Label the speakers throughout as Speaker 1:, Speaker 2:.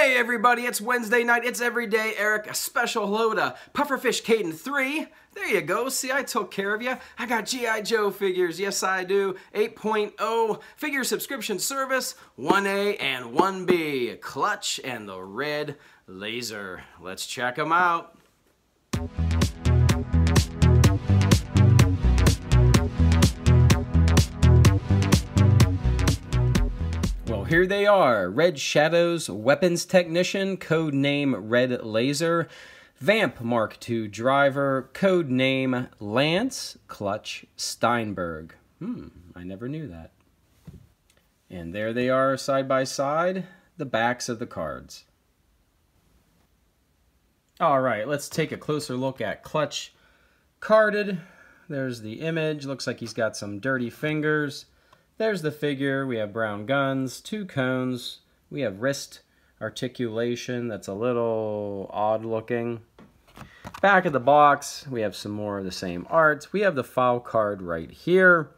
Speaker 1: Hey everybody, it's Wednesday night, it's Everyday Eric. A special hello to Pufferfish Caden 3. There you go, see I took care of you. I got G.I. Joe figures, yes I do. 8.0 figure subscription service, 1A and 1B. Clutch and the red laser. Let's check them out. Well, here they are. Red Shadow's Weapons Technician, code name Red Laser. Vamp Mark II Driver, code name Lance Clutch Steinberg. I never knew that. And there they are side by side, the backs of the cards. Alright, let's take a closer look at Clutch carded. There's the image, looks like he's got some dirty fingers. There's the figure. We have brown guns, 2 cones. We have wrist articulation that's a little odd looking. Back of the box, we have some more of the same art. We have the file card right here.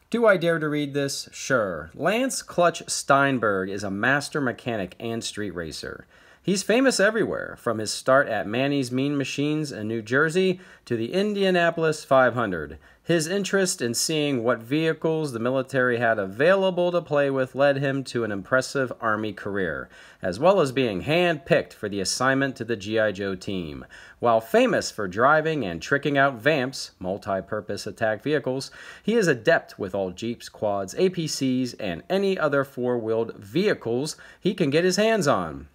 Speaker 1: Do I dare to read this? Sure. Lance Clutch Steinberg is a master mechanic and street racer. He's famous everywhere, from his start at Manny's Mean Machines in New Jersey to the Indianapolis 500. His interest in seeing what vehicles the military had available to play with led him to an impressive Army career, as well as being hand-picked for the assignment to the G.I. Joe team. While famous for driving and tricking out Vamps, multi-purpose attack vehicles, he is adept with all Jeeps, quads, APCs, and any other four-wheeled vehicles he can get his hands on.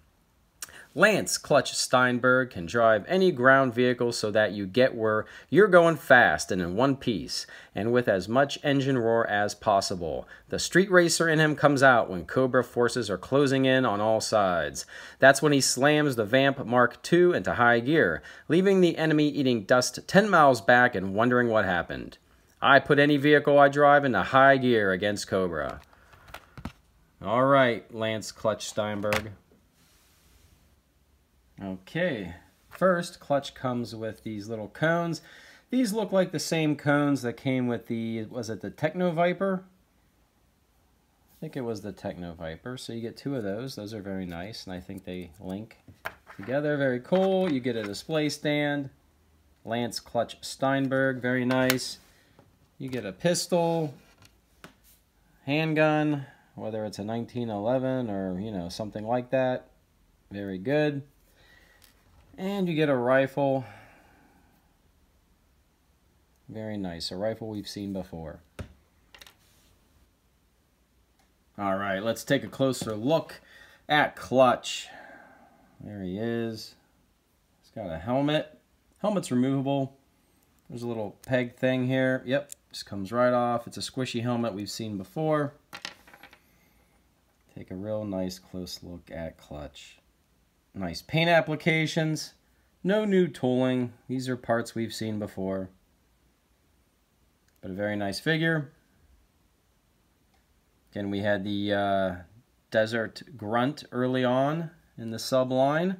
Speaker 1: Lance Clutch Steinberg can drive any ground vehicle so that you get where you're going fast and in one piece, and with as much engine roar as possible. The street racer in him comes out when Cobra forces are closing in on all sides. That's when he slams the Vamp Mark II into high gear, leaving the enemy eating dust 10 miles back and wondering what happened. I put any vehicle I drive into high gear against Cobra. All right, Lance Clutch Steinberg. Okay, first, Clutch comes with these little cones. These look like the same cones that came with the, was it the Techno Viper? I think it was the Techno Viper. So you get 2 of those. Those are very nice, and I think they link together. Very cool. You get a display stand. Lance Clutch Steinberg, very nice. You get a pistol, handgun, whether it's a 1911 or, you know, something like that. Very good. And you get a rifle. Very nice. A rifle we've seen before. Alright, let's take a closer look at Clutch. There he is. He's got a helmet. Helmet's removable. There's a little peg thing here. Yep, just comes right off. It's a squishy helmet we've seen before. Take a real nice close look at Clutch. Nice paint applications, no new tooling. These are parts we've seen before. But a very nice figure. Again, we had the Desert Grunt early on in the sub line.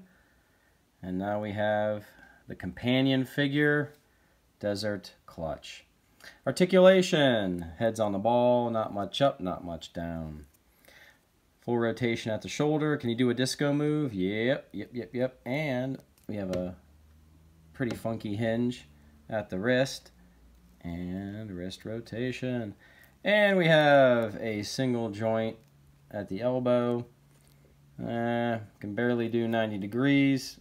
Speaker 1: And now we have the companion figure, Desert Clutch. Articulation, heads on the ball, not much up, not much down. Full rotation at the shoulder. Can you do a disco move? Yep. And we have a pretty funky hinge at the wrist. And wrist rotation. And we have a single joint at the elbow. Can barely do 90 degrees.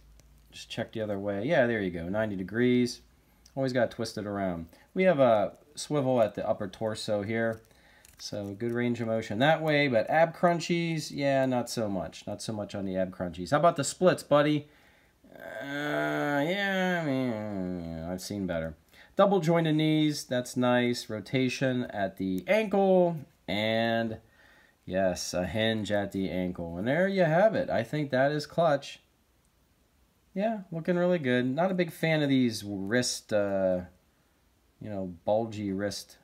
Speaker 1: Just check the other way. Yeah, there you go. 90 degrees. Always got to twist it around. We have a swivel at the upper torso here. So good range of motion that way, but ab crunchies, yeah, not so much. Not so much on the ab crunchies. How about the splits, buddy? Yeah, I mean, I've seen better. Double jointed knees, that's nice. Rotation at the ankle, and yes, a hinge at the ankle. And there you have it. I think that is Clutch. Yeah, looking really good. Not a big fan of these wrist, you know, bulgy wrist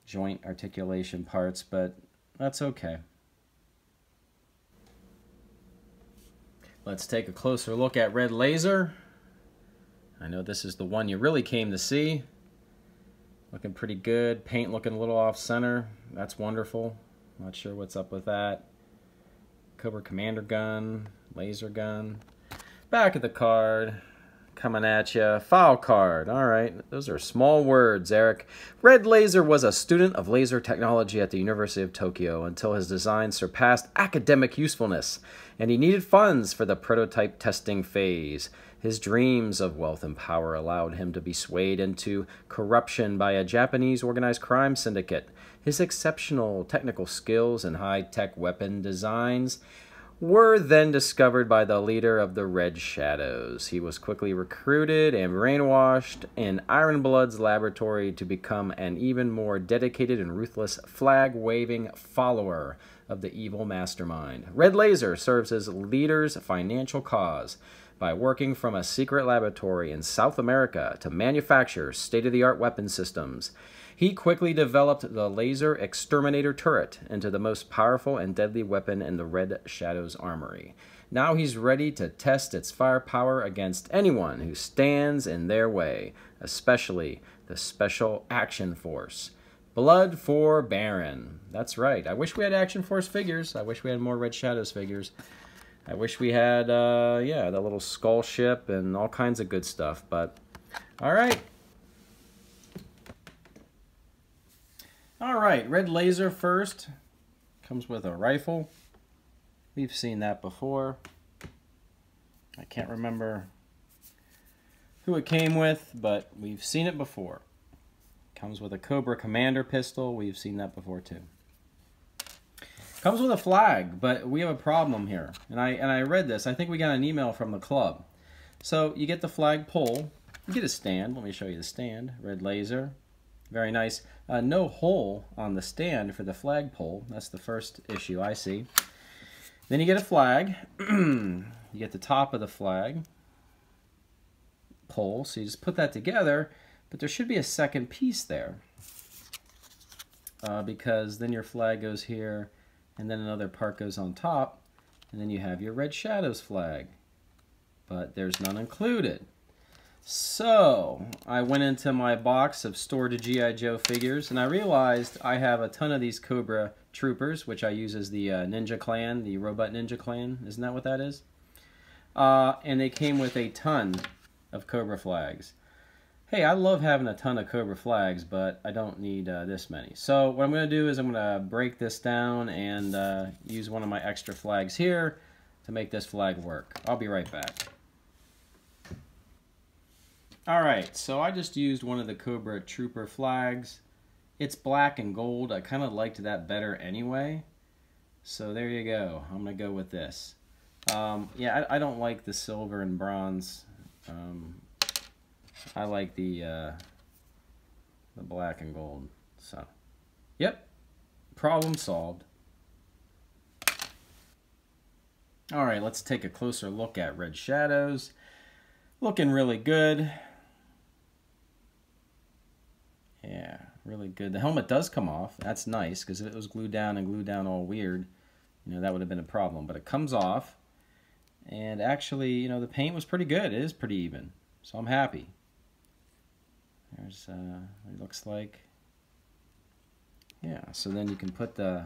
Speaker 1: joint articulation parts, but that's okay. Let's take a closer look at Red Laser. I know this is the one you really came to see. Looking pretty good. Paint looking a little off center. That's wonderful. Not sure what's up with that. Cobra Commander gun, laser gun. Back of the card, coming at you. File card. All right, those are small words, Eric. Red Laser was a student of laser technology at the University of Tokyo until his design surpassed academic usefulness, and he needed funds for the prototype testing phase. His dreams of wealth and power allowed him to be swayed into corruption by a Japanese organized crime syndicate. His exceptional technical skills and high-tech weapon designs were then discovered by the leader of the Red Shadows. He was quickly recruited and brainwashed in Ironblood's laboratory to become an even more dedicated and ruthless flag-waving follower of the evil mastermind. Red Laser serves his leader's financial cause by working from a secret laboratory in South America to manufacture state-of-the-art weapon systems. He quickly developed the Laser Exterminator turret into the most powerful and deadly weapon in the Red Shadow's armory. Now he's ready to test its firepower against anyone who stands in their way, especially the Special Action Force. Blood for Baron. That's right. I wish we had Action Force figures. I wish we had more Red Shadows figures. I wish we had, yeah, the little skull ship and all kinds of good stuff. But, all right. All right, Red Laser first. Comes with a rifle. We've seen that before. I can't remember who it came with, but we've seen it before. Comes with a Cobra Commander pistol. We've seen that before too. Comes with a flag, but we have a problem here. And I read this. I think we got an email from the club. So you get the flag pole. You get a stand. Let me show you the stand. Red Laser. Very nice. No hole on the stand for the flag pole. That's the first issue I see. Then you get a flag. You get the top of the flag pole. So you just put that together. But there should be a second piece there. Because then your flag goes here. And then another part goes on top, and then you have your Red Shadows flag. But there's none included. So, I went into my box of stored G.I. Joe figures, and I realized I have a ton of these Cobra Troopers, which I use as the Ninja Clan, the Robot Ninja Clan. Isn't that what that is? And they came with a ton of Cobra flags. Hey, I love having a ton of Cobra flags, but I don't need this many. So what I'm going to do is I'm going to break this down and use one of my extra flags here to make this flag work. I'll be right back. Alright, so I just used one of the Cobra Trooper flags. It's black and gold. I kind of liked that better anyway. So there you go. I'm going to go with this. Yeah, I don't like the silver and bronze. I like the black and gold. So, yep, problem solved. All right, let's take a closer look at Red Shadows. Looking really good. Yeah, really good. The helmet does come off. That's nice, because if it was glued down all weird, you know, that would have been a problem. But it comes off. And actually, you know, the paint was pretty good. It is pretty even. So I'm happy. There's what it looks like. Yeah, so then you can put the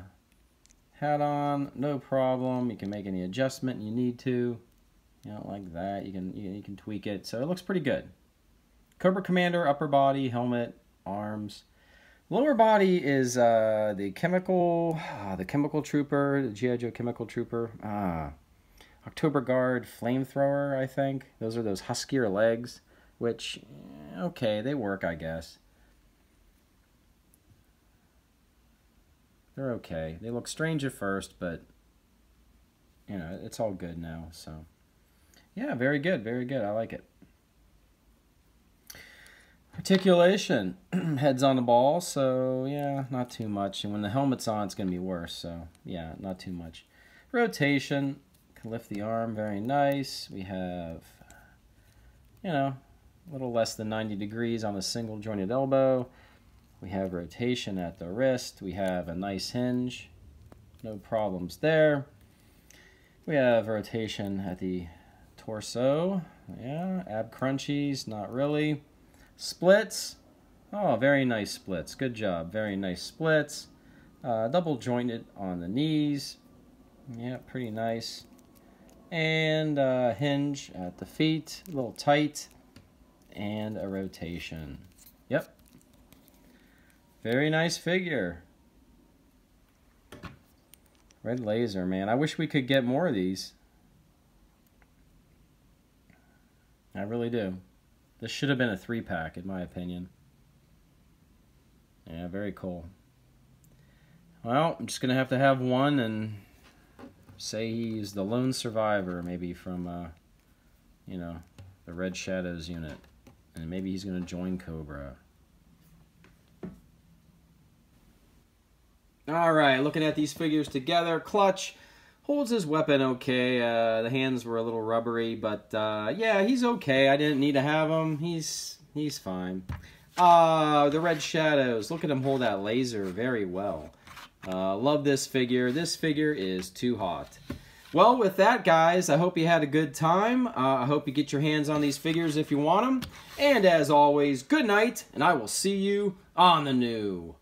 Speaker 1: hat on, no problem. You can make any adjustment you need to. You know, like that. You can tweak it. So it looks pretty good. Cobra Commander, upper body, helmet, arms. Lower body is the chemical trooper, the G.I. Joe chemical trooper. October Guard flamethrower, I think. Those are those huskier legs, which, okay, they work, I guess. They're okay. They look strange at first, but, you know, it's all good now, so. Yeah, very good, very good. I like it. Articulation. Head's on the ball, so, yeah, not too much. And when the helmet's on, it's going to be worse, so, yeah, not too much. Rotation. Can lift the arm, very nice. We have, you know, a little less than 90 degrees on a single jointed elbow. We have rotation at the wrist. We have a nice hinge. No problems there. We have rotation at the torso. Yeah, ab crunchies, not really. Splits. Oh, very nice splits. Good job. Very nice splits. Double jointed on the knees. Yeah, pretty nice. And a hinge at the feet, a little tight, and a rotation. Yep. Very nice figure. Red laser, man. I wish we could get more of these. I really do. This should have been a 3-pack, in my opinion. Yeah, very cool. Well, I'm just going to have one and say he's the lone survivor, maybe from, you know, the Red Shadows unit. And maybe he's going to join Cobra. Alright, looking at these figures together. Clutch holds his weapon okay. The hands were a little rubbery, but yeah, he's okay. I didn't need to have him. He's fine. The Red Shadows. Look at him hold that laser very well. Love this figure. This figure is too hot. Well, with that, guys, I hope you had a good time. I hope you get your hands on these figures if you want them. And as always, good night, and I will see you on the new.